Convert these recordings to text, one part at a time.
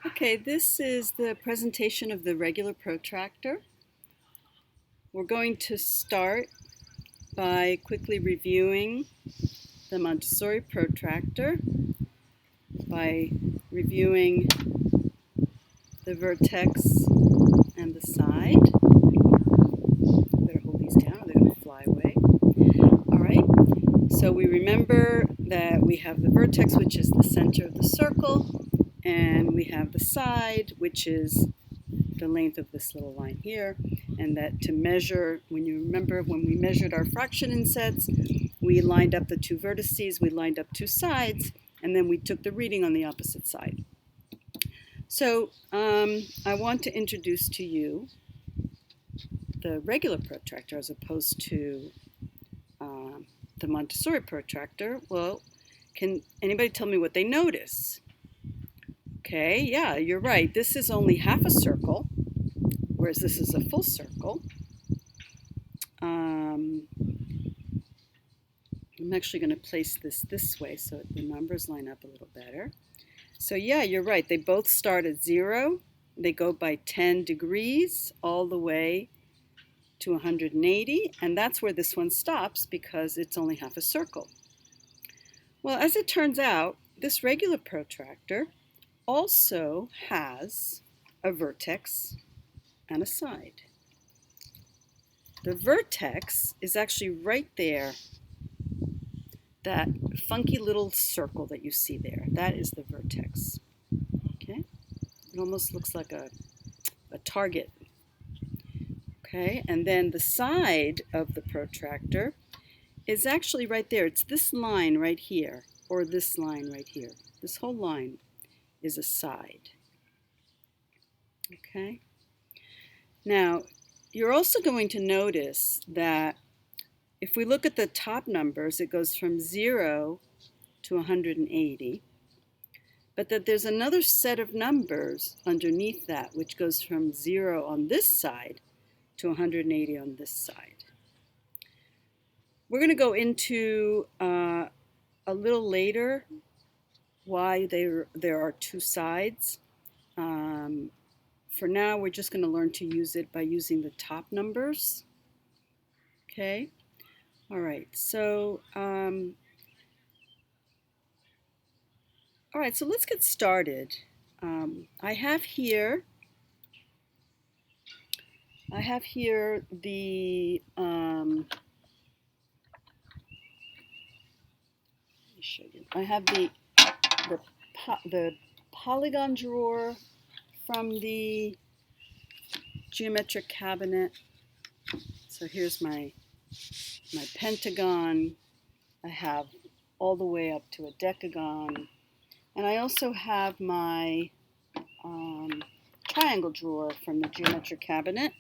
Okay, this is the presentation of the regular protractor. We're going to start by quickly reviewing the Montessori protractor, by reviewing the vertex and the side. Better hold these down or they're going to fly away. All right, so we remember that we have the vertex, which is the center of the circle, and we have the side, which is the length of this little line here, and that to measure, when you remember when we measured our fraction in sets, we lined up the two vertices, we lined up two sides, and then we took the reading on the opposite side. So I want to introduce to you the regular protractor as opposed to the Montessori protractor. Well, can anybody tell me what they notice? Okay, yeah, you're right. This is only half a circle, whereas this is a full circle. I'm actually going to place this way so the numbers line up a little better. So yeah, you're right. They both start at 0. They go by 10 degrees all the way to 180, and that's where this one stops because it's only half a circle. Well, as it turns out, this regular protractor also has a vertex and a side. The vertex is actually right there. That funky little circle that you see there, that is the vertex. Okay, it almost looks like a target. Okay, and then the side of the protractor is actually right there. It's this line right here, or this line right here. This whole line is a side. Okay, now you're also going to notice that if we look at the top numbers, it goes from 0 to 180, but that there's another set of numbers underneath that, which goes from 0 on this side to 180 on this side. We're going to go into a little later why there are two sides. For now, we're just going to learn to use it by using the top numbers. Okay. All right, so all right, so let's get started. I have here the let me show you. I have the polygon drawer from the geometric cabinet. So here's my pentagon. I have all the way up to a decagon. And I also have my triangle drawer from the geometric cabinet.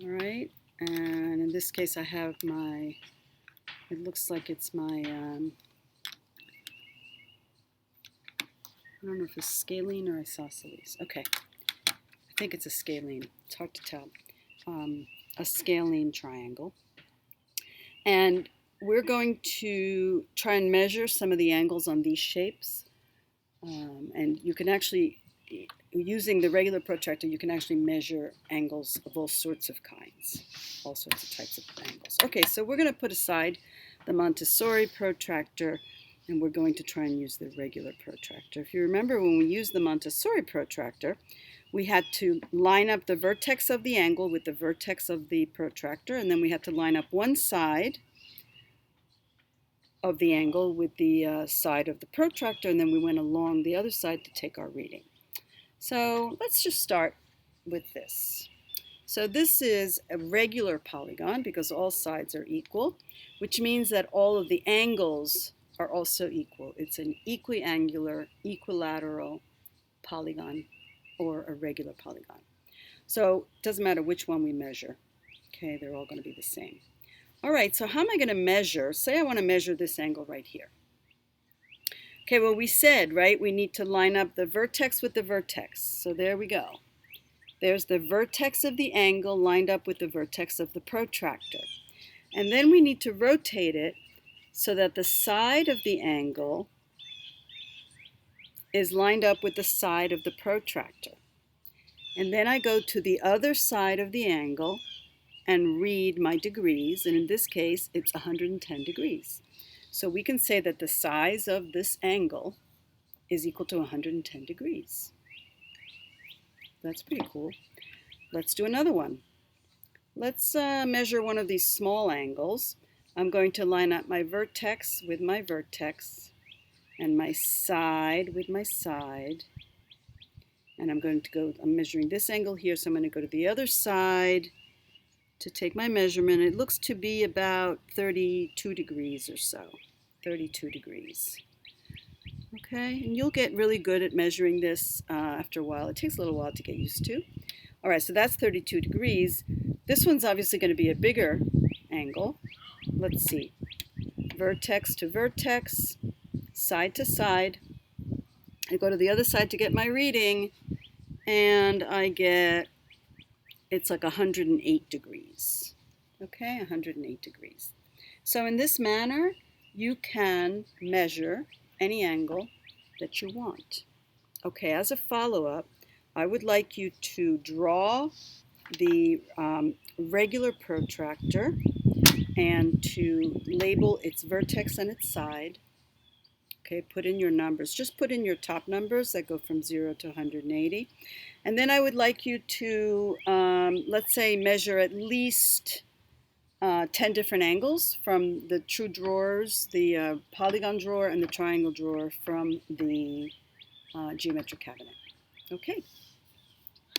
All right, and in this case I have my, it looks like it's my, I don't know if it's scalene or isosceles. Okay, I think it's a scalene. It's hard to tell. A scalene triangle. And we're going to try and measure some of the angles on these shapes. And you can actually, using the regular protractor, you can actually measure angles of all sorts of kinds, all sorts of types of angles. Okay, so we're going to put aside the Montessori protractor, and we're going to try and use the regular protractor. If you remember, when we used the Montessori protractor, we had to line up the vertex of the angle with the vertex of the protractor, and then we had to line up one side of the angle with the side of the protractor, and then we went along the other side to take our reading. So let's just start with this. So this is a regular polygon because all sides are equal, which means that all of the angles are also equal. It's an equiangular, equilateral polygon, or a regular polygon. So it doesn't matter which one we measure. Okay, they're all going to be the same. All right, so how am I going to measure? Say I want to measure this angle right here. Okay, well we said, right, we need to line up the vertex with the vertex. So there we go. There's the vertex of the angle lined up with the vertex of the protractor. And then we need to rotate it so that the side of the angle is lined up with the side of the protractor. And then I go to the other side of the angle and read my degrees, and in this case, it's 110 degrees. So we can say that the size of this angle is equal to 110 degrees. That's pretty cool. Let's do another one. Let's measure one of these small angles. I'm going to line up my vertex with my vertex and my side with my side. And I'm measuring this angle here, so I'm going to go to the other side to take my measurement. It looks to be about 32 degrees or so. 32 degrees. Okay, and you'll get really good at measuring this after a while. It takes a little while to get used to. All right, so that's 32 degrees. This one's obviously going to be a bigger angle. Let's see. Vertex to vertex, side to side. I go to the other side to get my reading, and I get, it's like 108 degrees. Okay, 108 degrees. So in this manner, you can measure any angle that you want. Okay, as a follow-up, I would like you to draw the regular protractor and to label its vertex and its side. Okay, put in your numbers. Just put in your top numbers that go from 0 to 180. And then I would like you to, let's say, measure at least 10 different angles from the true drawers, the polygon drawer, and the triangle drawer from the geometric cabinet. Okay.